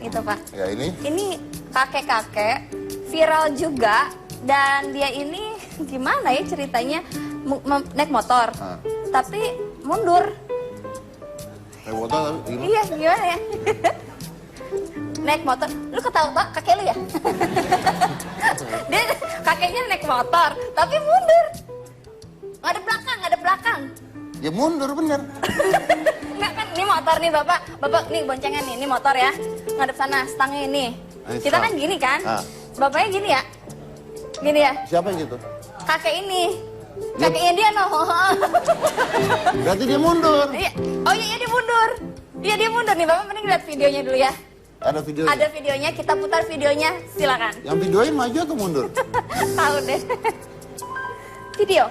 itu Pak. Ya ini? Ini kakek-kakek viral juga dan dia ini gimana ya ceritanya naik motor, tapi mundur. Naik motor tapi gimana? Iya gimana ya? Naik motor, lu ketawa kakek lu ya? Dia kakeknya naik motor, tapi mundur. Ngadep belakang. Ya mundur bener. Enggak kan, ini motor nih bapak nih boncengan nih, ini motor ya. Ngadep sana, stangnya ini. Kita kan gini kan, bapaknya gini ya? Gini ya? Siapa yang gitu? Kakek ini. Kakeknya dia noh. Berarti dia mundur. Oh iya dia mundur. Iya dia mundur nih, bapak mending lihat videonya dulu ya. Ada videonya? Ada videonya, kita putar videonya, silakan. Yang videoin maju atau mundur? Tahu deh. Video.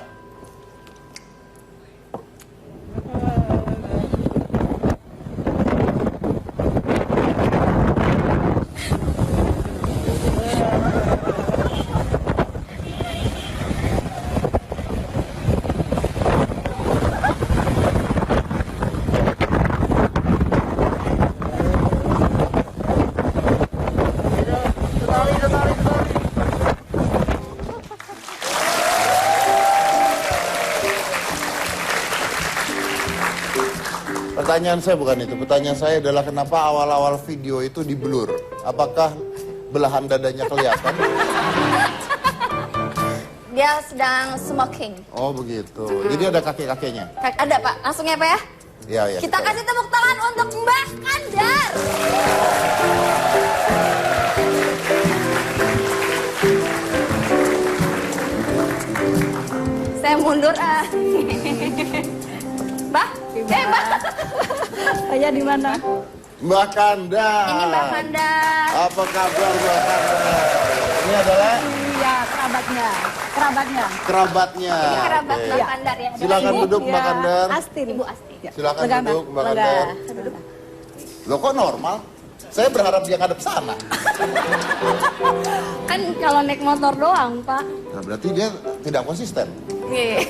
Pertanyaan saya bukan itu. Pertanyaan saya adalah kenapa awal-awal video itu di-blur? Apakah belahan dadanya kelihatan? Dia sedang smoking. Oh begitu. Jadi ada kakek-kakeknya? Ada Pak, langsung ya Pak ya? Iya, iya. Kita kasih tepuk tangan untuk Mbah Kandar. Saya mundur Mbah? Mbah. Saya di mana? Mbah Kandar. Ini Mbah Kandar. Apa kabar Mbah Kandar? Ini adalah? Iya, kerabatnya. Kerabatnya. Ini kerabat Oke. Mbah Kandar ya. Silakan duduk Mbah Kandar. Astin. Ibu Asti. Silakan Lega, duduk Mbah lega. Kandar. Loh kok normal? Saya berharap dia ngadep sana. Kan kalau naik motor doang Pak. Nah, berarti dia tidak konsisten. Iya.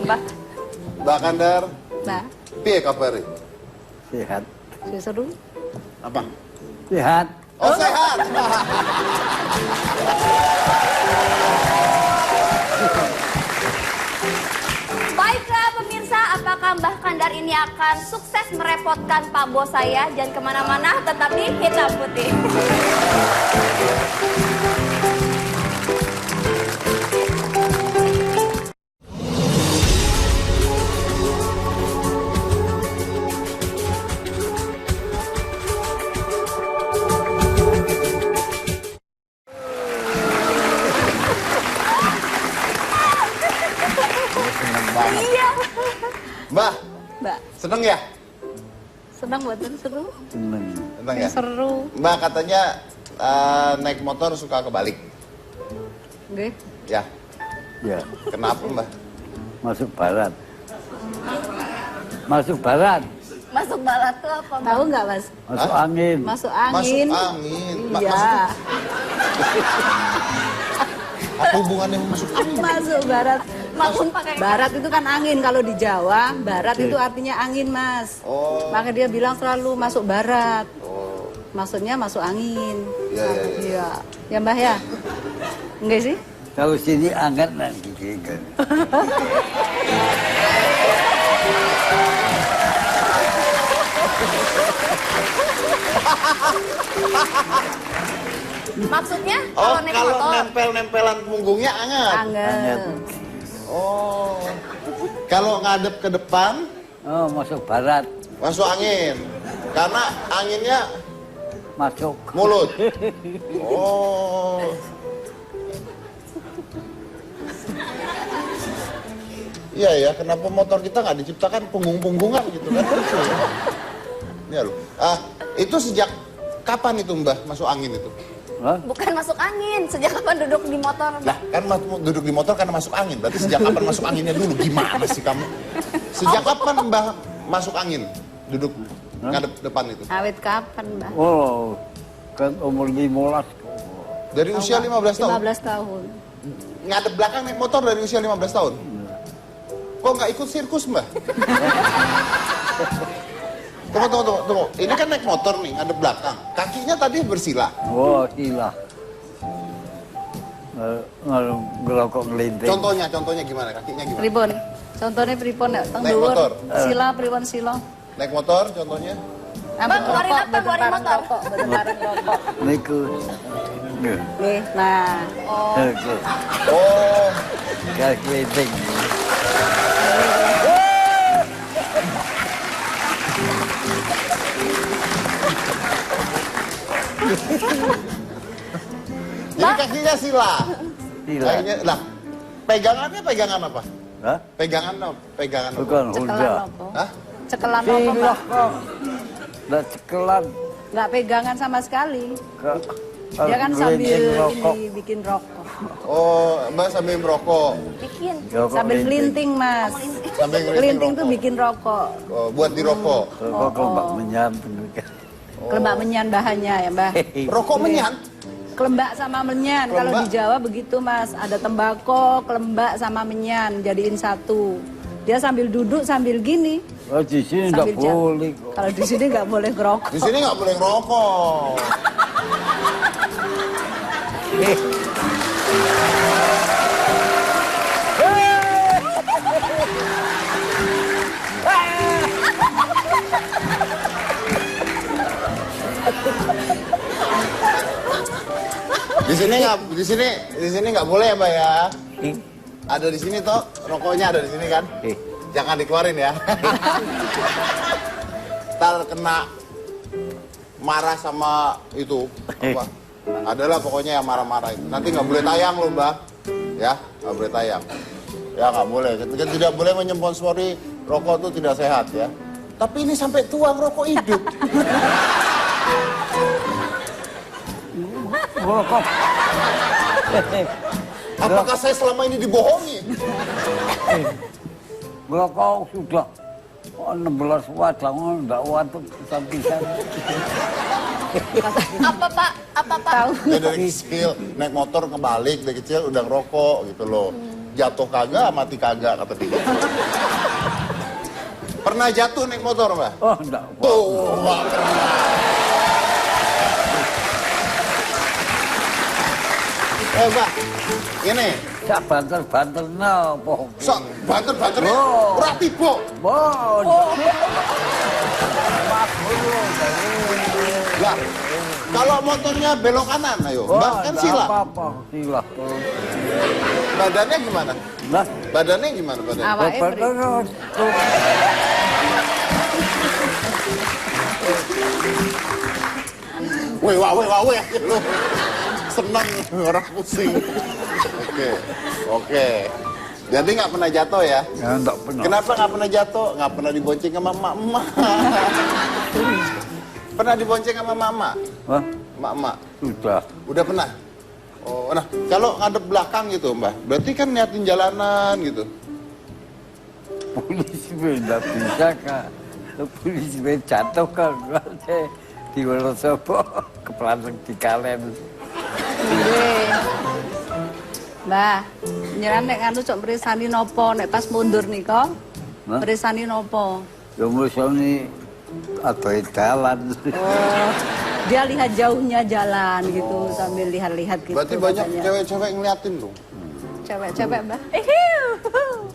Mbah. Mbah Kandar, Mbak, piye kabare? Sehat. seru. Apa? Sehat. Oh sehat. Baiklah pemirsa, apakah Mbah Kandar ini akan sukses merepotkan Pak Bos saya? Jangan kemana-mana, tetap di Hitam Putih. Seneng banget. Iya. Mbah, Mbak, seneng ya? senang buatan seru. Seneng. Seneng ya? Seru. Mbah katanya naik motor suka kebalik. Nggih. Ya, Ya, kenapa Mbah? masuk barat. Masuk barat. Masuk barat tuh apa, Mbak? Tahu nggak, Mas? Masuk angin. Masuk angin. Masuk angin. Iya. Apa hubungannya sama masuk angin? Masuk barat. Masuk pakai Barat itu kan angin. Kalau di Jawa, barat itu artinya angin, Mas. Oh. Maka dia bilang selalu masuk barat. Oh. Maksudnya masuk angin. Iya, iya, iya. Iya. Ya, Mbah ya? Enggak sih? Kalau sini angkat nanti gitu. Maksudnya Oh, kalau naik kalau motor. nempel-nempelan punggungnya anget. Angin. Oh. Kalau ngadep ke depan, Oh, masuk barat. masuk angin. Karena anginnya Masuk. mulut. Oh. Iya ya, kenapa motor kita nggak diciptakan punggung-punggungan gitu kan? Lucu ya. Iya loh. Itu sejak kapan itu Mbah masuk angin itu? Hah? Bukan masuk angin. Sejak kapan duduk di motor? Lah kan duduk di motor karena masuk angin. Berarti sejak kapan masuk anginnya dulu? Gimana sih kamu? Sejak kapan Mbah masuk angin? Duduk ngadep depan itu? Awet kapan, Mbah? Oh, kan umur 15. Dari usia 15 tahun? 15 tahun. Ngadep belakang naik motor dari usia 15 tahun? Kok nggak ikut sirkus Mbah? Tunggu. Ini kan naik motor nih, ada belakang. Kakinya tadi bersila. Oh, sila. Ngerokok ngelinting. Contohnya gimana? Kakinya gimana? Pripun? Contohnya pripun ya? Teng Naik dhuwur. motor. Sila pripun sila? Naik motor contohnya? Ambek keluarin rokok, apa? mboten Keluarin bareng motor. rokok, mboten bareng rokok. Niku. Nggih, nah. Oh, Kayak keliling. jadi kakinya sila. Sila. Kakinya, lah, pegangan apa? Hah? Pegangan apa? Bukan Cekelan Honda. apa? Hah? Cekelan apa, Sila Mbak? kok. Nggak cekelan. Nggak pegangan sama sekali. Dia kan Ngelinting sambil rokok. ini bikin rokok. Oh, Mbak sambil merokok. Bikin. Rokok Sambil ngelinting. kelinting, Mas. Sambil Kelinting tuh rokok. bikin rokok. Oh, buat dirokok. Rokok kelompok menyan. Kelembak menyan bahannya ya, Mbah. Rokok menyan? Kelembak sama menyan. Kalau Kelembak? di Jawa begitu, Mas. Ada tembakau, kelembak sama menyan jadiin satu. Dia sambil duduk sambil gini. Oh, di sini nggak Sambil jam. boleh kok. Kalau di sini nggak boleh ngerokok. Di sini nggak boleh ngerokok. Di sini nggak boleh ya, Mbak ya. Ada di sini toh, rokoknya ada di sini kan. Jangan dikeluarin ya. Ntar kena marah sama itu apa? Adalah pokoknya yang marah-marah itu. Nanti nggak boleh tayang loh, Mbak. Ya, nggak boleh tayang. Ya nggak boleh. Kita tidak boleh menyponsori rokok itu tidak sehat ya. Tapi ini sampai tua rokok hidup. Rokok. Apakah saya selama ini dibohongi? Rokok sudah 16 watt, enggak watt bisa-bisa. Apa Pak? Apa Pak? Tahu. Ya dari kecil naik motor kebalik, dari kecil udah ngerokok gitu loh. Jatuh kagak, mati kagak kata dia. Pernah jatuh naik motor, Mbak? Oh, enggak. Tuh, Mbak pernah. Mbak, ini Sak banter-banter napa? sok banter-banternya Oh. ora tiba. Bon. Lah, kalau motornya belok kanan, ayo. Mbak kan sila. Apa-apa, sila. Badannya gimana? Nah, Badannya gimana badannya? Awake beri. bener. Weh, lu seneng orang pusing. Oke. Jadi nggak pernah jatuh ya? Ya, enggak pernah. Kenapa nggak pernah jatuh? Nggak pernah dibonceng sama emak-emak. Pernah dibonceng sama emak-emak? Hah? Emak-emak. Sudah. Udah pernah? Oh, nah kalau ngadep belakang gitu, Mbak, berarti kan niatin jalanan gitu. Polisi enggak bisa, Kak. Polisi jatuh kan. Di Wonosobo keplanting di kalen. Nggih. Mbah, nyeran nek anu cok mresani nopo nek pas mundur nika? Hah? Mresani nopo? Ya mesti ada jalan. Oh, dia lihat jauhnya jalan gitu sambil lihat-lihat gitu. Berarti banyak katanya. cewek-cewek ngeliatin tuh. Cewek-cewek, Mbah.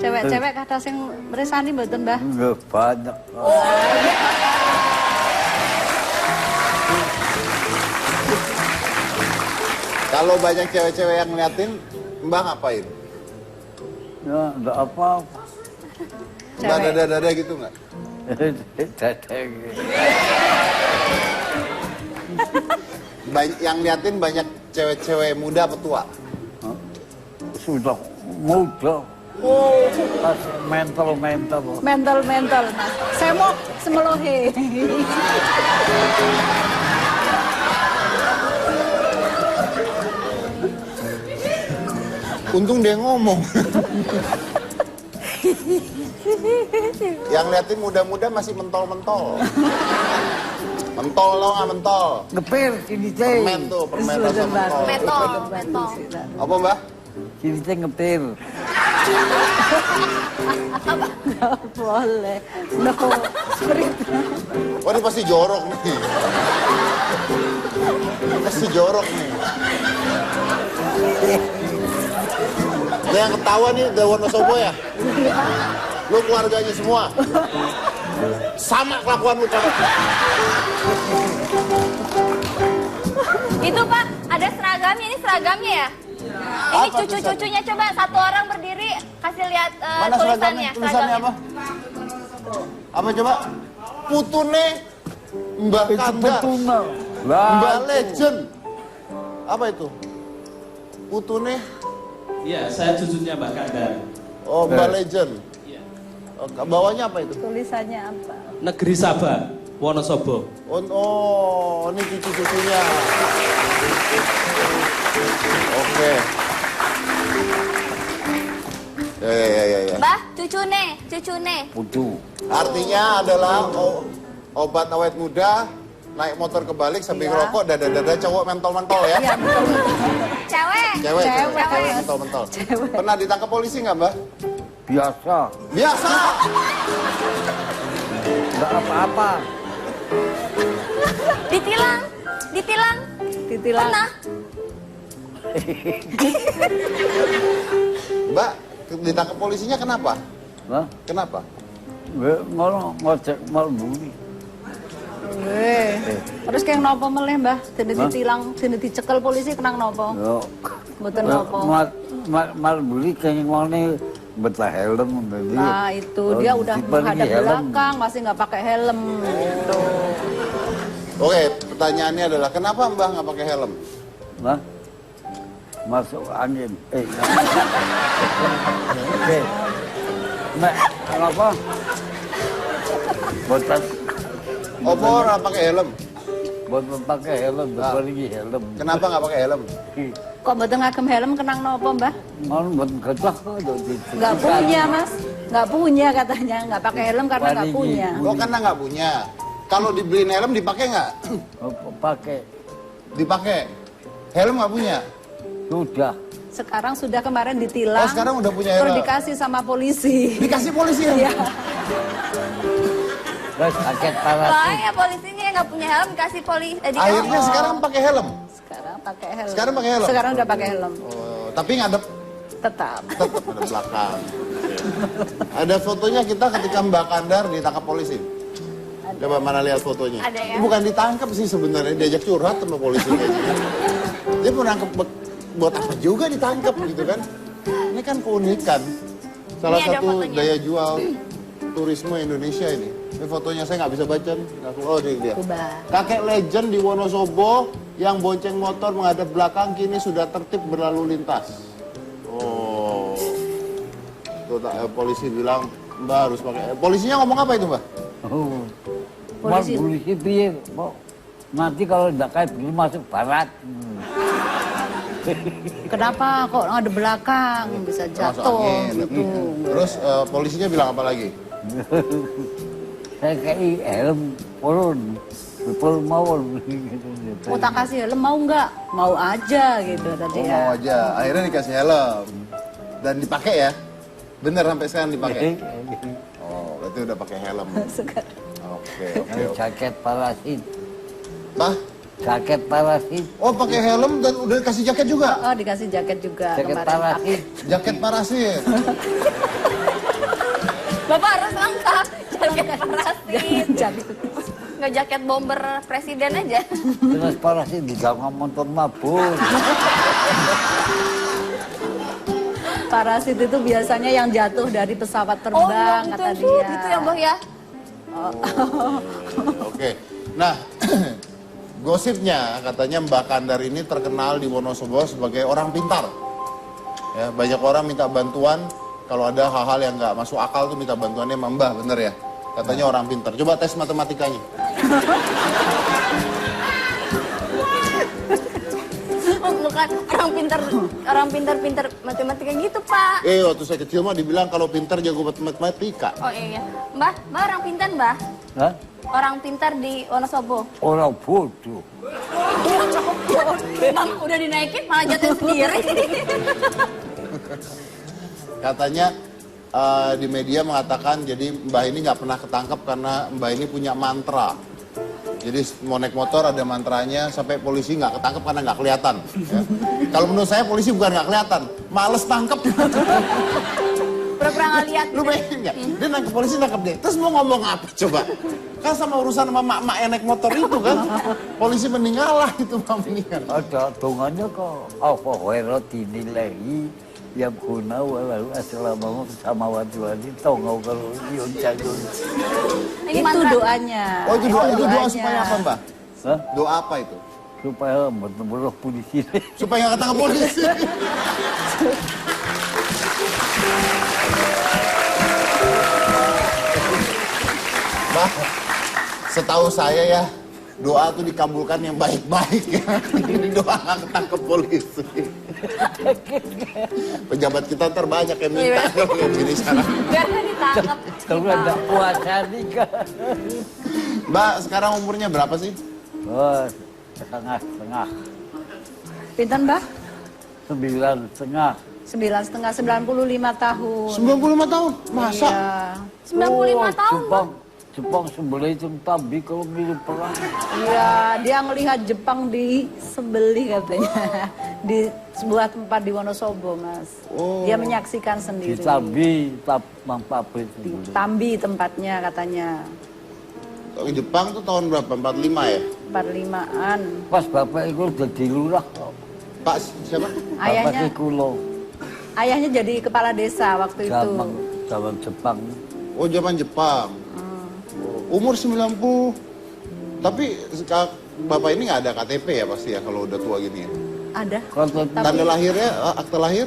Cewek-cewek kata sing mresani mboten, Mbah? Enggak banyak. Kalau banyak cewek-cewek yang ngeliatin, Mbak ngapain? Ya, enggak apa-apa. Mbak Cewek. dada-dada gitu nggak? Dadeng. Yang ngeliatin banyak cewek-cewek muda apa tua? Sudah muda. Pas mental. Mental, Mas. Semok semelohe. Untung dia ngomong. Yang liatin muda-muda masih mentol-mentol. Mentol lo nggak mentol? Ngepir sini teh. Permen tuh, permen rasa mentol. Mentol. Apa Mbak? Sini teh ngepir. Nggak boleh. No, spirit. Wah, ini pasti jorok nih. Pasti jorok nih. Ada yang ketawa nih, udah Wonosobo ya? Lu keluarganya semua. Sama kelakuan lu, coba. Itu Pak, ada seragamnya, ini seragamnya ya? Ini Apa cucu-cucunya, coba satu orang berdiri, kasih lihat Mana tulisannya. Tulisannya apa? Apa coba? Putune Mbak Itu Kanda. betuna. Mbak Legend. Apa itu? Putune? Iya, saya cucunya Mbak Kandar. Oh, Mbak Legend. Iya. Oh, bawahnya apa itu? Tulisannya apa? Negeri Sabah, Wonosobo. Oh, ini cucu-cucunya. Oke. Ya. Mbah, cucune. Putu. Artinya adalah obat awet muda, naik motor kebalik sambil Iya. ngerokok, dada-dada cowok mentol-mentol ya. Iya, betul. Cewek. Cewek Cewek. mentol-mentol. Pernah ditangkap polisi nggak, Mbak? Biasa. Biasa. Nggak apa-apa. Ditilang. Ditilang. Pernah. Mbak, ditangkap polisinya kenapa? Hah? Kenapa? Ngono ngojek mal buli. Terus kayak nopo meleh Mbah? Dene Hah? ditilang, dene dicekel polisi kenang nopo? Yo. Mboten nopo. Mal buli kayak ngene betah helm tadi. Nah itu dia udah menghadap belakang masih nggak pakai helm. Gitu. Oke, pertanyaannya adalah kenapa Mbah nggak pakai helm? Nah, masuk angin. Oke. Nah, kenapa? Botas, Apa orang pakai helm? buat pakai helm, apalagi helm. Kenapa nggak pakai helm? Kok mboten ngagem helm kenang nopo Mbah? Mau buat gajah kok Nggak punya Mas, nggak punya katanya, nggak pakai helm karena nggak Apalagi. punya. Oh, karena nggak punya. Kalau dibeliin helm dipakai nggak? Pakai. Dipakai. Helm nggak punya. Sudah. Sekarang sudah kemarin ditilang. Oh, sekarang udah punya Terus helm. dikasih sama polisi. Dikasih polisi ya? Iya. Terus sakit parasit. Soalnya polisinya nggak punya helm, kasih polisi. Akhirnya sekarang pakai helm. Sekarang pakai helm. Sekarang pakai helm? Sekarang udah pakai helm. Oh, tapi ngadep Tetap. tetap ada belakang. Oke. Ada fotonya kita ketika Mbak Kandar ditangkap polisi. Coba mana lihat fotonya. Ada ya? Bukan ditangkap sih sebenarnya, diajak curhat sama polisi kayak gitu. Dia mau nangkep buat apa juga ditangkap gitu kan? Ini kan keunikan. Salah Ini ada satu fotonya. daya jual turisme Indonesia ini. Ini fotonya saya nggak bisa baca nih. Oh, ini dia. Coba. Kakek legend di Wonosobo yang bonceng motor menghadap belakang kini sudah tertib berlalu lintas. Oh. Tuh, polisi bilang, Mbak harus pakai. Polisinya ngomong apa itu, Mbak? Oh. Mal Polisi. polisi piye? Kok nanti kalau tidak kayak begini masuk barat. Kenapa kok ada belakang bisa Masuk jatuh angin. gitu. Terus polisinya bilang apa lagi? Saya kayak helm turun. Betul mau gitu. Mau tak kasih helm mau nggak? Mau aja gitu tadi Oh, ya. mau aja. Akhirnya dikasih helm. Dan dipakai ya? Bener sampai sekarang dipakai? Oh, berarti udah pakai helm. Sekarang. Oke. Jaket parasit. Bah? Jaket parasit. Oh, pakai helm dan udah dikasih jaket juga? Oh dikasih jaket juga Jaket kemarin. parasit. Jaket parasit. Bapak harus lengkap. Jaket parasit. Jaket. Nggak jaket bomber presiden aja. Terus parasit di dalam motor mabuk. Parasit itu biasanya yang jatuh dari pesawat Oh, terbang iya, kata betul, dia. gitu ya, Mbah ya. Oke. Nah, gosipnya katanya Mbak Kandar ini terkenal di Wonosobo sebagai orang pintar. Ya, banyak orang minta bantuan kalau ada hal-hal yang nggak masuk akal tuh minta bantuannya sama Mbah, bener ya? Katanya orang pintar. Coba tes matematikanya. Oh, bukan orang pintar matematika gitu, Pak. Waktu saya kecil mah dibilang kalau pintar jago matematika. Oh iya. Mbah orang pintar, Mbah. Hah? Orang pintar di Wonosobo. Orang bodoh. Bang, udah dinaikin malah jatuh sendiri. Katanya di media mengatakan jadi Mbah ini nggak pernah ketangkep karena Mbah ini punya mantra. Jadi mau naik motor ada mantranya sampai polisi nggak ketangkep karena nggak kelihatan. Ya. Kalau menurut saya polisi bukan nggak kelihatan, males tangkep. Pura-pura nggak lihat. Lu bayangin nggak? Dia nangkep polisi nangkep dia. Terus mau ngomong apa coba? Kan sama urusan sama mak-mak yang naik motor itu kan. Polisi meninggal lah itu meninggal. Ada dongannya kok. Apa wero dinilai yang guna walau assalamu sama wati-wati tongau kalau yun jagung. Ini Itu mantra. doanya. Oh itu doa doanya. supaya apa Mbak? Hah? Doa apa itu? Supaya bertemu polisi. Supaya nggak ketangkep polisi. Mbak, setahu saya ya, doa tuh dikabulkan yang baik-baik ya. Ini doa nggak ketangkep polisi. Pejabat kita ntar banyak yang minta kalau kayak gini sekarang. Biar nggak ditangkap. Kalau ada puasa nih kan. Mbak, sekarang umurnya berapa sih? Oh, setengah-setengah. Pinten, Mbah? 9,5. 9,5, 95 tahun. 95 tahun? Masa? Iya. 95 tahun. Jepang sebelah itu tambi kalau milih perang. Iya, dia ngelihat Jepang di sebelih katanya. Di sebuah tempat di Wonosobo, Mas. Oh. Dia menyaksikan Di sendiri. tambi, mang pabrik. Di Tambi tempatnya katanya. Ke Jepang tuh tahun berapa? 45 ya? 45-an. Pas bapak itu jadi lurah kok. Pak siapa? Ayahnya Bapak kulo. ayahnya jadi kepala desa waktu itu. Zaman Jepang. Oh zaman Jepang. Umur 90. Tapi bapak ini nggak ada KTP ya pasti ya kalau udah tua gini ya? Ada. Konten Tanda lahirnya, akte lahir?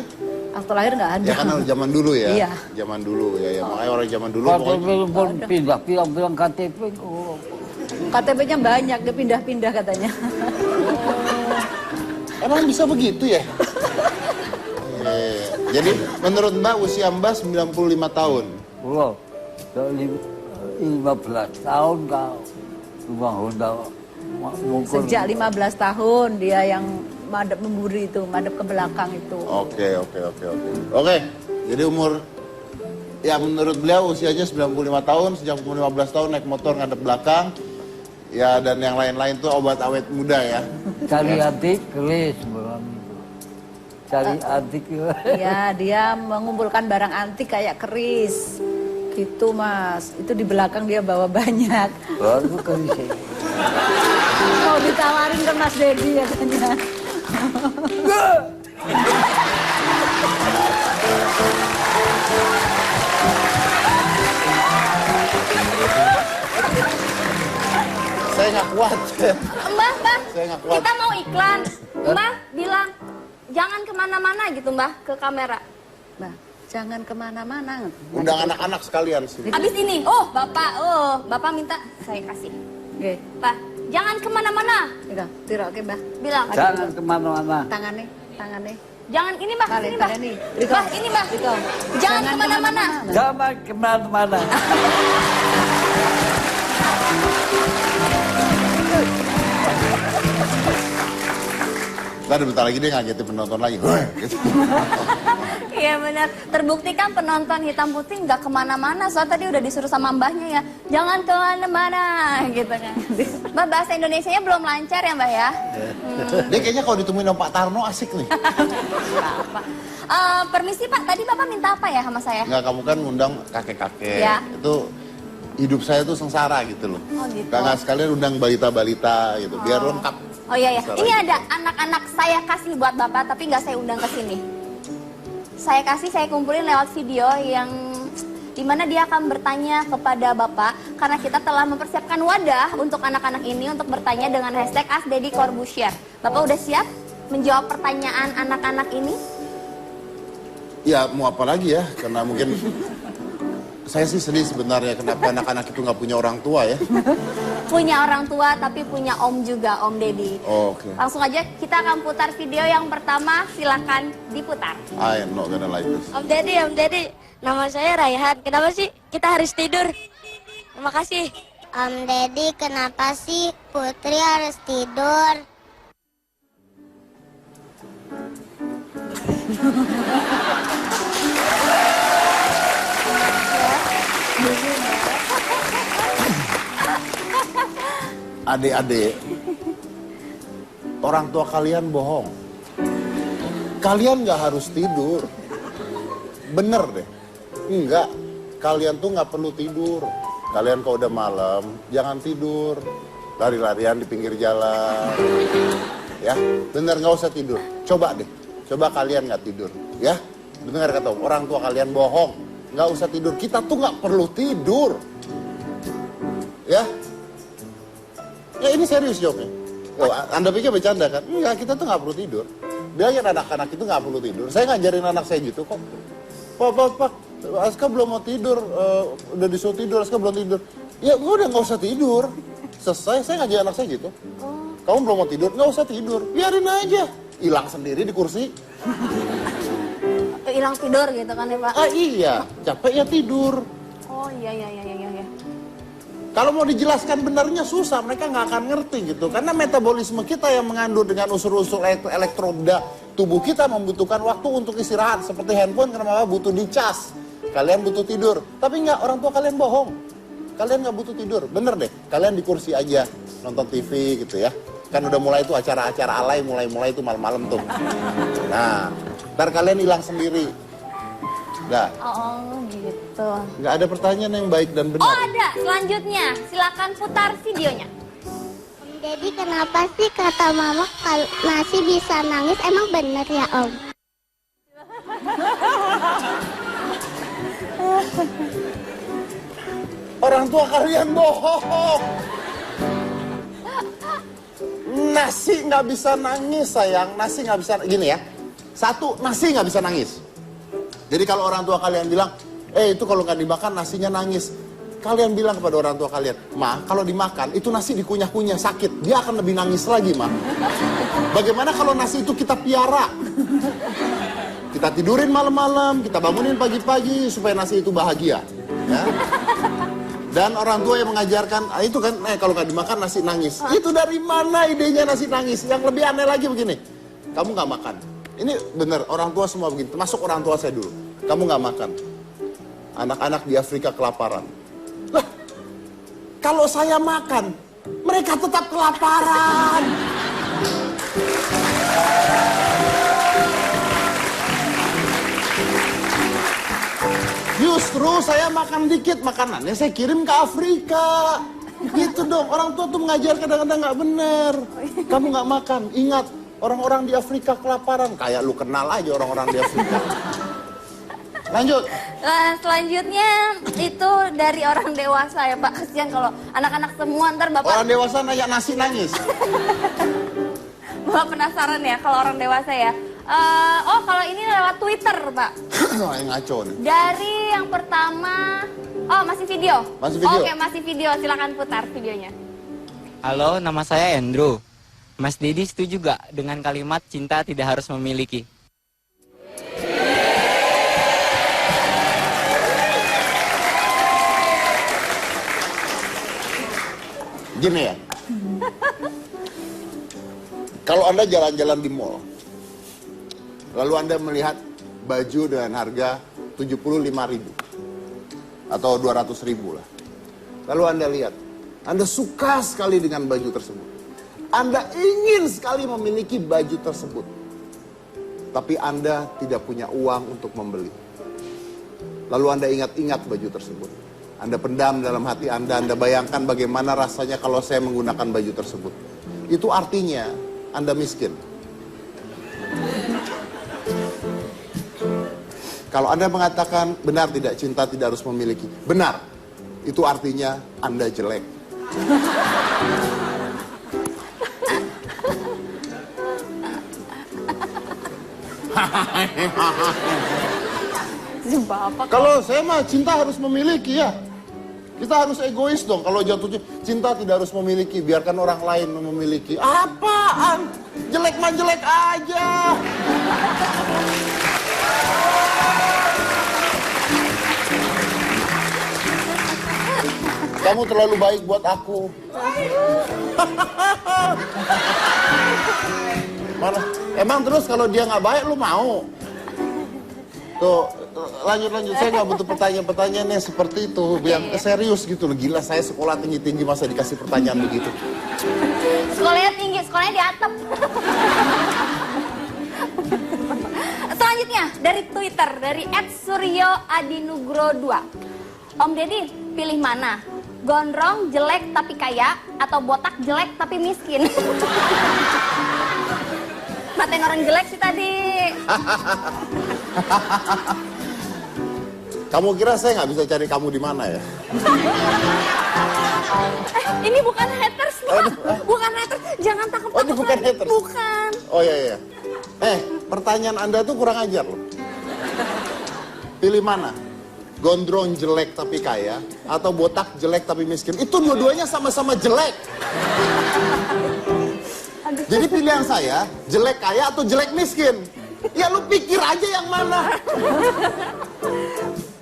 Akte lahir nggak ada. Ya kan zaman dulu ya? Iya. Zaman dulu ya, makanya orang zaman dulu KTP pokoknya. pun pindah bilang KTP kok. KTP-nya banyak, dia pindah-pindah katanya. Emang bisa begitu ya? Jadi menurut Mbak usia Mbak 95 tahun. Kulo. 15 tahun kau. Rumah Honda. Mungkin. Sejak 15 tahun dia yang madep memburi itu, madep ke belakang itu. Oke. Oke, jadi umur, ya menurut beliau usianya 95 tahun, sejak umur 15 tahun naik motor ngadep belakang. Ya dan yang lain-lain tuh obat awet muda ya. Cari adik keris. Cari adik. Ya, dia mengumpulkan barang antik kayak keris. Gitu, Mas. Itu di belakang dia bawa banyak. Baru keris. Mau ditawarin ke Mas Dedi katanya. Saya nggak kuat. Mbah, Saya nggak kuat. kita mau iklan. Mbah bilang, jangan kemana-mana gitu Mbah, ke kamera. Nah, jangan kemana-mana. Undang anak-anak sekalian sini. Abis ini, Bapak minta saya kasih. Oke, Pak, jangan kemana-mana. itu, tirok ke Mbah. Bilang, Jangan kemana-mana. Tangannya, tangannya. jangan ini Mbah, Kali, ini Mbah. kali ini. Riko. Mbah, ini Mbah. Riko. Jangan kemana-mana. Jangan kemana-mana. Ntar bentar lagi dia ngagetin penonton lagi. Gitu. Iya benar. Terbukti kan penonton hitam putih nggak kemana-mana. Soalnya tadi udah disuruh sama mbahnya ya, jangan kemana-mana gitu kan. Mbah bahasa Indonesianya belum lancar ya Mbah ya. Dia kayaknya kalau ditemuin sama Pak Tarno asik nih. Permisi Pak, tadi Bapak minta apa ya sama saya? Nggak, kamu kan ngundang kakek-kakek. Ya. Itu hidup saya tuh sengsara gitu loh. Oh, gitu. Nggak sekalian undang balita-balita gitu, biar lengkap. Oh iya ya, Masalah ini itu. ada anak-anak saya kasih buat Bapak, tapi nggak saya undang ke sini. Saya kumpulin lewat video yang dimana dia akan bertanya kepada Bapak, karena kita telah mempersiapkan wadah untuk anak-anak ini untuk bertanya dengan hashtag #AskDeddyCorbusier. Bapak udah siap menjawab pertanyaan anak-anak ini? Ya mau apa lagi ya, karena mungkin saya sih sedih sebenarnya kenapa anak-anak itu nggak punya orang tua ya. Punya orang tua tapi punya om juga, Om Deddy. Oh, oke. Langsung aja kita akan putar video yang pertama, silakan diputar. I am not gonna like this. Om Deddy, nama saya Raihan. Kenapa sih kita harus tidur? Terima kasih. Om Deddy, kenapa sih Putri harus tidur? adik-adik, orang tua kalian bohong. Kalian nggak harus tidur. Bener deh. Enggak, kalian tuh nggak perlu tidur. Kalian kalau udah malam, jangan tidur. Lari-larian di pinggir jalan. Ya, bener nggak usah tidur. Coba deh, coba kalian nggak tidur. Ya, dengar kata orang tua kalian bohong. Nggak usah tidur. Kita tuh nggak perlu tidur. Ya, ya ini serius jawabnya. Oh, Anda pikir bercanda kan? Enggak, kita tuh nggak perlu tidur. Bilangin anak-anak itu nggak perlu tidur. Saya ngajarin anak saya gitu kok. Pak, Aska belum mau tidur, udah disuruh tidur, Aska belum tidur. Ya udah nggak usah tidur. Selesai, saya ngajarin anak saya gitu. Kamu belum mau tidur, nggak usah tidur. Biarin aja. Hilang sendiri di kursi. Hilang tidur gitu kan ya Pak? Ah iya, capek ya tidur. Oh iya. Kalau mau dijelaskan benarnya susah, mereka nggak akan ngerti gitu. Karena metabolisme kita yang mengandung dengan unsur-unsur elektroda tubuh kita membutuhkan waktu untuk istirahat. Seperti handphone kenapa butuh dicas. Kalian butuh tidur. Tapi nggak, orang tua kalian bohong. Kalian nggak butuh tidur, bener deh. Kalian di kursi aja, nonton TV gitu ya. Kan udah mulai tuh acara-acara alay, mulai itu malam-malam tuh. Nah, ntar kalian hilang sendiri. Nah, Oh gitu. nggak ada pertanyaan yang baik dan benar. Oh ada, selanjutnya. Silakan putar videonya. Jadi kenapa sih kata mama kalau nasi bisa nangis? Emang bener ya Om? Orang tua kalian bohong. Nasi nggak bisa nangis sayang. Nasi nggak bisa, gini ya. Satu, nasi nggak bisa nangis. Jadi kalau orang tua kalian bilang, itu kalau nggak dimakan nasinya nangis. Kalian bilang kepada orang tua kalian, Ma, kalau dimakan itu nasi dikunyah-kunyah sakit. Dia akan lebih nangis lagi, Ma. Bagaimana kalau nasi itu kita piara? Kita tidurin malam-malam, kita bangunin pagi-pagi supaya nasi itu bahagia. Ya? Dan orang tua yang mengajarkan, itu kan, kalau nggak dimakan nasi nangis. Itu dari mana idenya nasi nangis? Yang lebih aneh lagi begini, kamu nggak makan. Ini bener, orang tua semua begini, termasuk orang tua saya dulu. Kamu nggak makan. Anak-anak di Afrika kelaparan. Lah, kalau saya makan, mereka tetap kelaparan. Justru saya makan dikit, makanannya saya kirim ke Afrika. Gitu dong, orang tua tuh mengajar kadang-kadang nggak bener. Kamu nggak makan, ingat orang-orang di Afrika kelaparan. Kayak lu kenal aja orang-orang di Afrika. Lanjut. Selanjutnya itu dari orang dewasa ya Pak. Kasihan kalau anak-anak semua ntar Bapak. Orang dewasa nanya nasi nangis. Bapak penasaran ya kalau orang dewasa ya. Kalau ini lewat Twitter Pak. Yang ngaco nih. Dari yang pertama, masih video. Masih video. Oke, masih video. Silakan putar videonya. Halo, nama saya Andrew. Mas Didi setuju gak dengan kalimat cinta tidak harus memiliki? Gini ya. Kalau Anda jalan-jalan di mall, lalu Anda melihat baju dengan harga 75.000 atau 200.000 lah. Lalu Anda lihat, Anda suka sekali dengan baju tersebut. Anda ingin sekali memiliki baju tersebut. Tapi Anda tidak punya uang untuk membeli. Lalu Anda ingat-ingat baju tersebut. Anda pendam dalam hati Anda bayangkan bagaimana rasanya kalau saya menggunakan baju tersebut. Itu artinya Anda miskin. Kalau Anda mengatakan benar tidak, cinta tidak harus memiliki. Benar. Itu artinya Anda jelek. Kalau saya mah cinta harus memiliki ya. Kita harus egois dong. Kalau jatuh cinta tidak harus memiliki, biarkan orang lain memiliki. Apaan? Jelek mah jelek aja. Kamu terlalu baik buat aku. Mana? Emang terus kalau dia nggak baik lu mau? Tuh, lanjut. Saya nggak butuh pertanyaan-pertanyaan yang seperti itu, yang serius gitu loh. Gila, saya sekolah tinggi-tinggi masa dikasih pertanyaan begitu. Sekolahnya tinggi, sekolahnya di atap. Selanjutnya dari Twitter, dari @suryoadinugro2. Om Deddy, pilih mana? Gondrong, jelek tapi kaya, atau botak, jelek tapi miskin? Ngatain orang jelek sih tadi. Kamu kira saya nggak bisa cari kamu di mana ya? Ini bukan haters, Pak. Bukan haters. Jangan takut. Oh, ini bukan haters? Bukan. Oh iya. Pertanyaan Anda tuh kurang ajar loh. Pilih mana? Gondrong jelek tapi kaya, atau botak jelek tapi miskin? Itu dua-duanya sama-sama jelek. Jadi pilihan saya, jelek kaya atau jelek miskin? Ya lu pikir aja yang mana.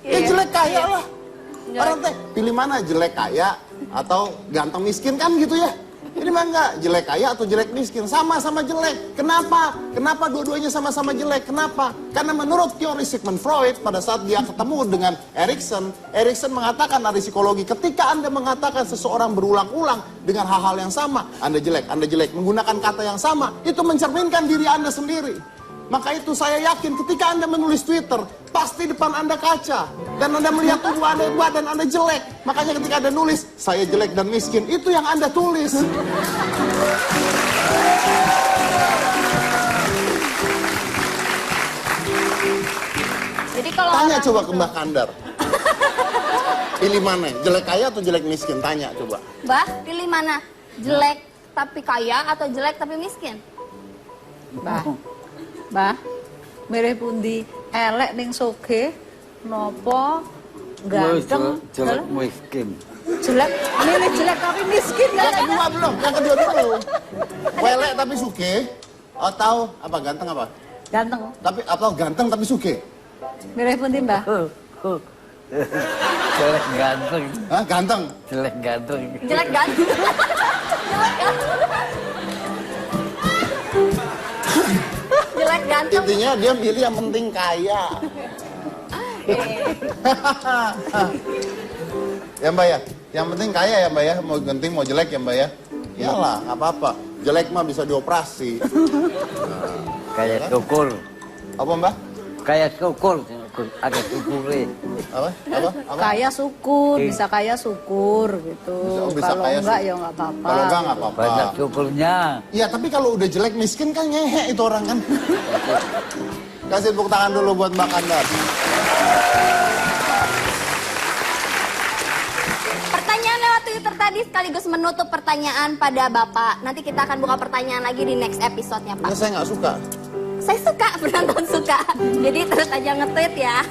Ya jelek kaya lah. Orang teh pilih mana, jelek kaya atau ganteng miskin, kan gitu ya. Ini mah enggak, jelek kaya atau jelek miskin, sama-sama jelek. Kenapa? Kenapa dua-duanya sama-sama jelek? Kenapa? Karena menurut teori Sigmund Freud, pada saat dia ketemu dengan Erikson mengatakan dari psikologi, ketika Anda mengatakan seseorang berulang-ulang dengan hal-hal yang sama, Anda jelek, menggunakan kata yang sama, itu mencerminkan diri Anda sendiri. Maka itu saya yakin ketika Anda menulis Twitter, pasti depan Anda kaca. Dan Anda melihat tubuh Anda dan Anda jelek. Makanya ketika Anda nulis, saya jelek dan miskin, itu yang Anda tulis. Jadi kalau Tanya orang coba ke Mbah Kandar. Pilih mana, jelek kaya atau jelek miskin? Tanya coba. Mbah, pilih mana? Jelek tapi kaya atau jelek tapi miskin? Mbah, milih pundi? Elek ning soge, nopo ganteng, jelek miskin. jelek, milih jelek tapi miskin Yang kan? kedua belum, yang kedua dulu. Welek tapi suke, atau apa, ganteng apa? Ganteng. Atau ganteng tapi suke? Milih pundi, Mbah? Jelek ganteng. Hah, ganteng? Jelek ganteng. Jelek ganteng. Jelek ganteng. Intinya dia pilih yang penting kaya. Ya Mbak ya, yang penting kaya ya Mbak ya, mau genting mau jelek ya Mbak ya. Iyalah, nggak apa-apa. Jelek mah bisa dioperasi. Kayak syukur. Apa Mbak? Kayak syukur. Ada syukurnya. Apa? Kaya syukur, bisa kaya syukur gitu. Bisa Kalau kaya enggak syukur. ya enggak apa-apa. Kalau enggak apa-apa. Banyak syukurnya. Iya, tapi kalau udah jelek miskin kan ngehe itu orang kan. Kasih tepuk tangan dulu buat Mbak Kandar. Pertanyaan lewat Twitter tadi sekaligus menutup pertanyaan pada Bapak. Nanti kita akan buka pertanyaan lagi di next episode-nya, Pak. Ini saya nggak suka. Saya suka, penonton suka. Jadi terus aja nge-tweet ya.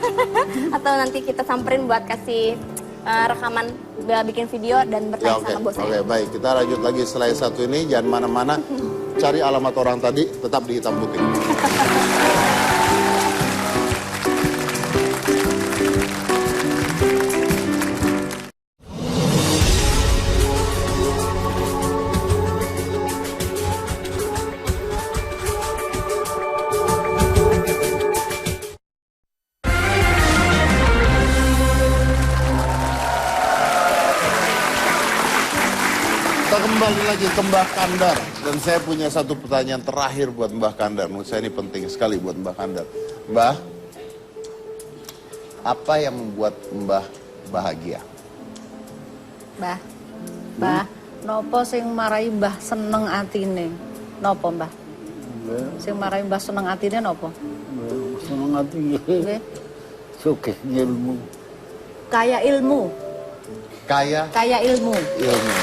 Atau nanti kita samperin buat kasih rekaman bikin video dan bertanya sama bos saya. Oke, baik. Kita lanjut lagi setelah yang satu ini. Jangan mana-mana. Cari alamat orang tadi, tetap di hitam putih. Kita kembali lagi ke Mbah Kandar. Dan saya punya satu pertanyaan terakhir buat Mbah Kandar. Menurut saya ini penting sekali buat Mbah Kandar. Mbah, apa yang membuat Mbah bahagia? Mbah, nopo sing marai Mbah seneng atine? Nopo, Mbah? Sing marai Mbah seneng atine nopo? Seneng hati. Nggih. Sugih ilmu. Kaya ilmu, Kaya kaya ilmu. ilmu.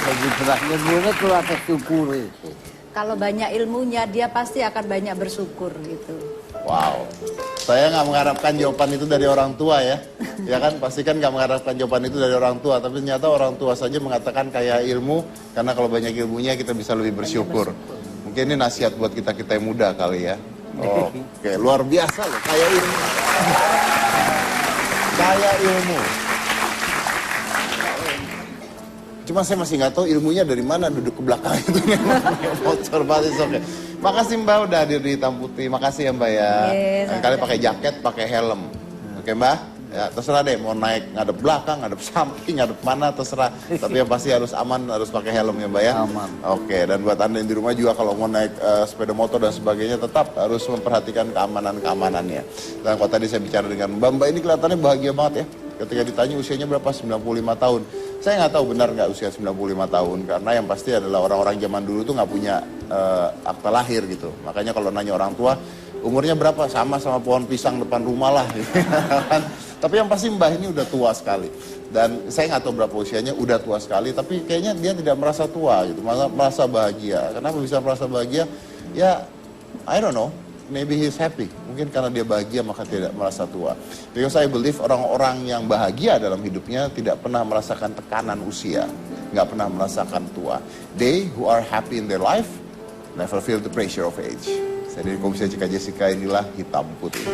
Bagi beras ilmunya itu atas syukur. Kalau banyak ilmunya dia pasti akan banyak bersyukur gitu. Wow. Saya nggak mengharapkan jawaban itu dari orang tua ya. Ya kan, pasti kan nggak mengharapkan jawaban itu dari orang tua. Tapi ternyata orang tua saja mengatakan kaya ilmu. Karena kalau banyak ilmunya kita bisa lebih bersyukur. Mungkin ini nasihat buat kita-kita yang muda kali ya. Oh, oke, luar biasa loh, kaya ilmu. Kaya ilmu. Cuma saya masih nggak tahu ilmunya dari mana duduk ke belakang itu motor basis. Oke. Makasih Mbak udah hadir di Hitam Putih. Makasih ya Mbak ya. Lain kali pakai jaket, pakai helm. Oke Mbak? Ya terserah deh mau naik ngadep belakang, ngadep samping, ngadep mana terserah. Tapi yang pasti harus aman, harus pakai helm ya Mbak ya. Aman. Oke, dan buat Anda yang di rumah juga kalau mau naik sepeda motor dan sebagainya tetap harus memperhatikan keamanannya. Dan kalau tadi saya bicara dengan Mbak ini kelihatannya bahagia banget ya. Ketika ditanya usianya berapa? 95 tahun. Saya nggak tahu benar nggak usia 95 tahun. Karena yang pasti adalah orang-orang zaman dulu tuh nggak punya akta lahir gitu. Makanya kalau nanya orang tua, umurnya berapa? Sama pohon pisang depan rumah lah. Tapi yang pasti Mbah ini udah tua sekali. Dan saya nggak tahu berapa usianya, udah tua sekali. Tapi kayaknya dia tidak merasa tua gitu, merasa bahagia. Kenapa bisa merasa bahagia? Ya, I don't know. Maybe he's happy. Mungkin karena dia bahagia maka tidak merasa tua. Because I believe orang-orang yang bahagia dalam hidupnya tidak pernah merasakan tekanan usia. Nggak pernah merasakan tua. They who are happy in their life never feel the pressure of age. Saya dari Komisi Cika Jessica, inilah Hitam Putih.